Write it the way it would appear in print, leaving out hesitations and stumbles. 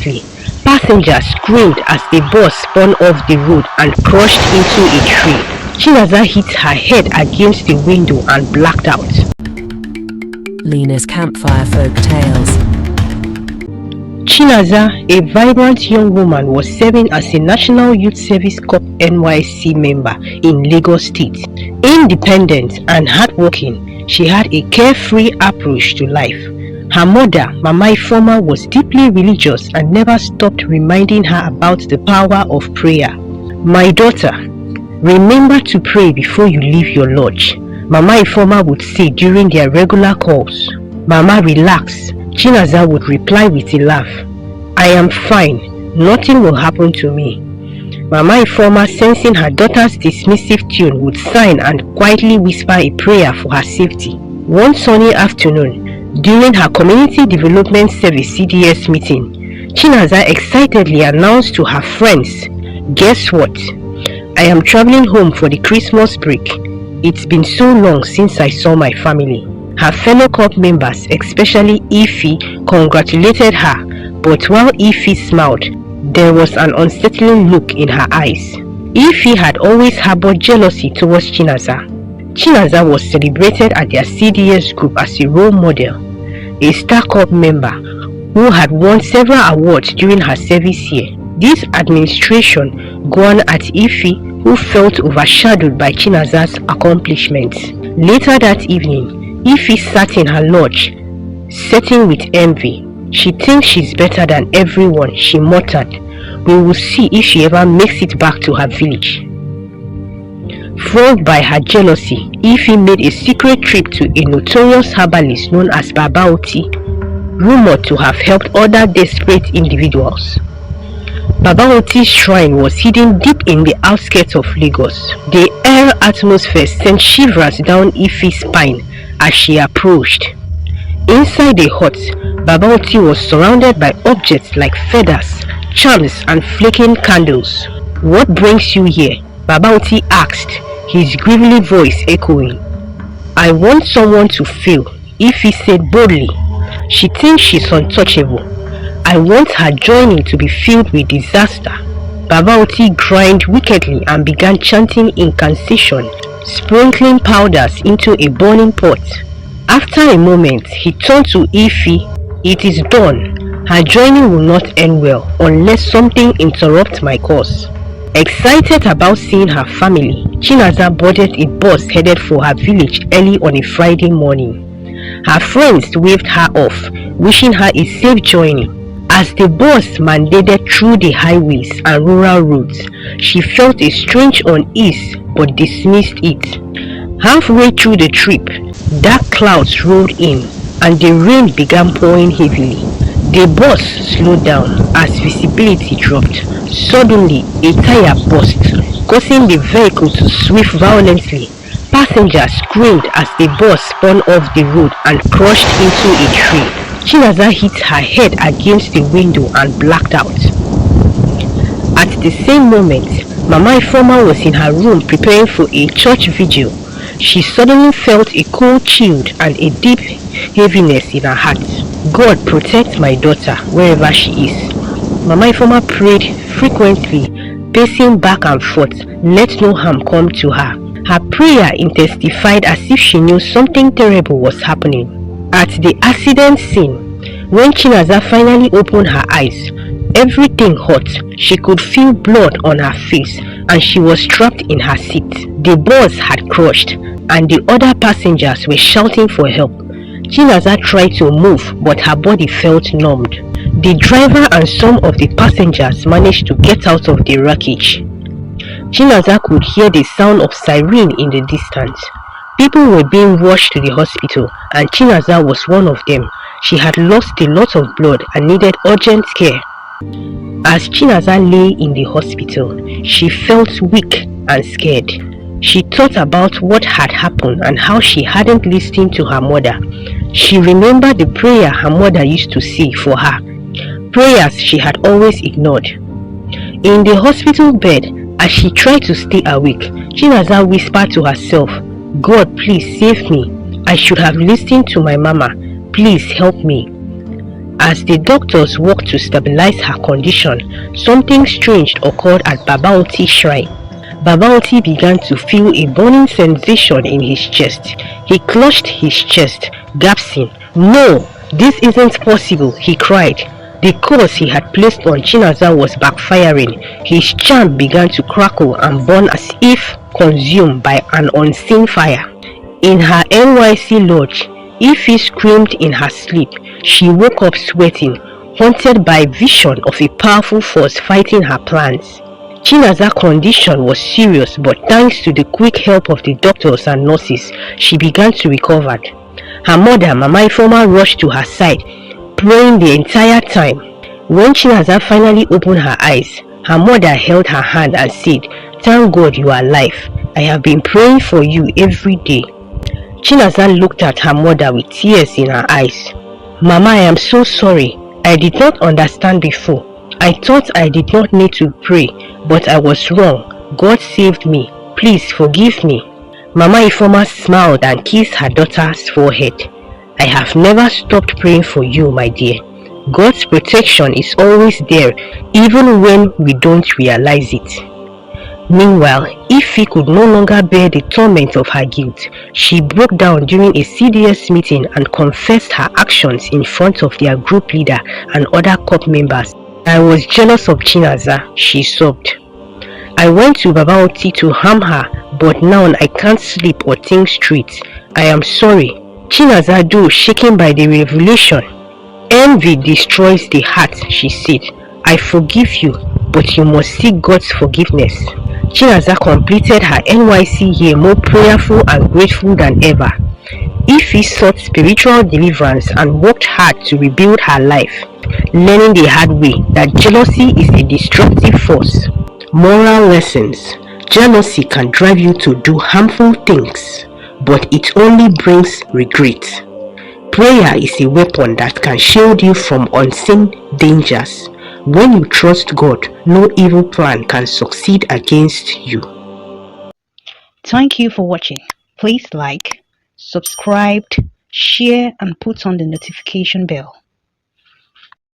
violently. Passengers screamed as the bus spun off the road and crashed into a tree. Chinaza hit her head against the window and blacked out. Lina's Campfire Folktales. Chinaza, a vibrant young woman, was serving as a National Youth Service Corps NYC member in Lagos State. Independent and hardworking, she had a carefree approach to life. Her mother, Mama Ifoma, was deeply religious and never stopped reminding her about the power of prayer. "My daughter, remember to pray before you leave your lodge," Mama Ifoma would say during their regular calls. "Mama, relax," Chinaza would reply with a laugh. "I am fine. Nothing will happen to me." Mama Ifoma, sensing her daughter's dismissive tune, would sigh and quietly whisper a prayer for her safety. One sunny afternoon, during her Community Development Service CDS meeting, Chinaza excitedly announced to her friends, "Guess what? I am traveling home for the Christmas break. It's been so long since I saw my family." Her fellow corps members, especially Ify, congratulated her, but while Ify smiled, there was an unsettling look in her eyes. Ify had always harbored jealousy towards Chinaza. Chinaza was celebrated at their CDS group as a role model, a star corps member who had won several awards during her service year. This administration gone at Ify, who felt overshadowed by Chinaza's accomplishments. Later that evening, Ify sat in her lodge, setting with envy. "She thinks she's better than everyone," she muttered. "We will see if she ever makes it back to her village." Fueled by her jealousy, Ify made a secret trip to a notorious herbalist known as Baba Oti, rumored to have helped other desperate individuals. Baba Oti's shrine was hidden deep in the outskirts of Lagos. The air atmosphere sent shivers down Ify's spine as she approached. Inside the hut, Baba Oti was surrounded by objects like feathers, charms, and flaking candles. "What brings you here?" Baba Oti asked, his gravelly voice echoing. "I want someone to fail," Ify said boldly. "She thinks she's untouchable. I want her journey to be filled with disaster." Baba Oti grinned wickedly and began chanting incantation, sprinkling powders into a burning pot. After a moment, he turned to Ify. "It is done. Her journey will not end well unless something interrupts my course." Excited about seeing her family, Chinaza boarded a bus headed for her village early on a Friday morning. Her friends waved her off, wishing her a safe journey. As the bus meandered through the highways and rural roads, she felt a strange unease but dismissed it. Halfway through the trip, dark clouds rolled in and the rain began pouring heavily. The bus slowed down as visibility dropped. Suddenly, a tire burst, causing the vehicle to swerve violently. Passengers screamed as the bus spun off the road and crashed into a tree. Chinaza hit her head against the window and blacked out. At the same moment, Mama Ifoma was in her room preparing for a church vigil. She suddenly felt a cold chill and a deep heaviness in her heart. "God protect my daughter wherever she is." Mama Ifoma prayed frequently, pacing back and forth, let no harm come to her. Her prayer intensified as if she knew something terrible was happening. At the accident scene, when Chinaza finally opened her eyes, everything hot. She could feel blood on her face and she was trapped in her seat. The bus had crashed and the other passengers were shouting for help. Chinaza tried to move, but her body felt numbed. The driver and some of the passengers managed to get out of the wreckage. Chinaza could hear the sound of siren in the distance. People were being rushed to the hospital and Chinaza was one of them. She had lost a lot of blood and needed urgent care. As Chinaza lay in the hospital, she felt weak and scared. She thought about what had happened and how she hadn't listened to her mother. She remembered the prayer her mother used to say for her, prayers she had always ignored. In the hospital bed, as she tried to stay awake, Chinaza whispered to herself, "God, please save me. I should have listened to my mama. Please help me." As the doctors worked to stabilize her condition, something strange occurred at Baba Oti's shrine. Baba Oti began to feel a burning sensation in his chest. He clutched his chest, gasping, "No, this isn't possible," he cried. The curse he had placed on Chinaza was backfiring. His charm began to crackle and burn as if consumed by an unseen fire. In her NYC lodge, Ify screamed in her sleep. She woke up sweating, haunted by a vision of a powerful force fighting her plans. Chinaza's condition was serious, but thanks to the quick help of the doctors and nurses, she began to recover. Her mother, Mama Ifeoma, rushed to her side, praying the entire time. When Chinaza finally opened her eyes, her mother held her hand and said, "Thank God you are alive. I have been praying for you every day." Chinaza looked at her mother with tears in her eyes. "Mama, I am so sorry. I did not understand before. I thought I did not need to pray, but I was wrong. God saved me. Please forgive me." Mama Ifeoma smiled and kissed her daughter's forehead. "I have never stopped praying for you, my dear. God's protection is always there, even when we don't realize it." Meanwhile, Ify could no longer bear the torment of her guilt. She broke down during a CDS meeting and confessed her actions in front of their group leader and other corps members. "I was jealous of Chinaza," she sobbed. "I went to Baba Oti to harm her, but now I can't sleep or think straight. I am sorry." Chinaza, though shaken by the revelation, "Envy destroys the heart," she said. "I forgive you, but you must seek God's forgiveness." Chinaza completed her NYC year more prayerful and grateful than ever. Ify sought spiritual deliverance and worked hard to rebuild her life, learning the hard way that jealousy is a destructive force. Moral lessons: jealousy can drive you to do harmful things, but it only brings regret. Prayer is a weapon that can shield you from unseen dangers. When you trust God, no evil plan can succeed against you. Thank you for watching. Please like, subscribe, share and put on the notification bell.